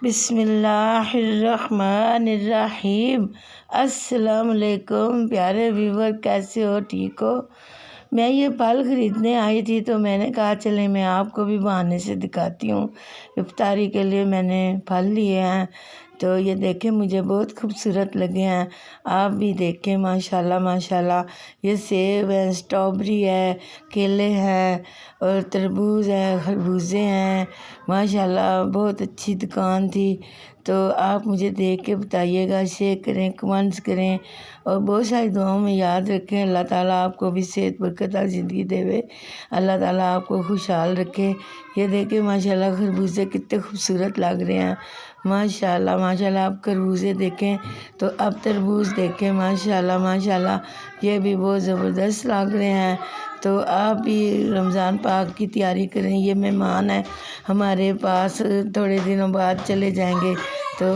بسم اللہ الرحمن الرحیم۔ السلام علیکم پیارے ویور، کیسے ہو؟ ٹھیک ہو؟ میں یہ پھل خریدنے آئی تھی تو میں نے کہا چلیں میں آپ کو بھی بہانے سے دکھاتی ہوں۔ افطاری کے لیے میں نے پھل لیے ہیں تو یہ دیکھیں مجھے بہت خوبصورت لگے ہیں، آپ بھی دیکھیں ماشاءاللہ ماشاءاللہ۔ یہ سیب ہے، اسٹرابری ہے، کیلے ہیں اور تربوز ہے، خربوزے ہیں ماشاءاللہ۔ بہت اچھی دکان تھی، تو آپ مجھے دیکھ کے بتائیے گا، شیئر کریں، کمنٹس کریں اور بہت ساری دعاؤں میں یاد رکھیں۔ اللہ تعالیٰ آپ کو بھی صحت برکت اور زندگی دے، اللہ تعالیٰ آپ کو خوشحال رکھے۔ یہ دیکھیں ماشاءاللہ خربوزے کتنے خوبصورت لگ رہے ہیں ماشاءاللہ ماشاءاللہ۔ آپ خربوزے دیکھیں تو اب تربوز دیکھیں ماشاءاللہ ماشاءاللہ، یہ بھی بہت زبردست لگ رہے ہیں۔ تو آپ بھی رمضان پاک کی تیاری کریں۔ یہ مہمان ہیں ہمارے پاس، تھوڑے دنوں بعد چلے جائیں گے تو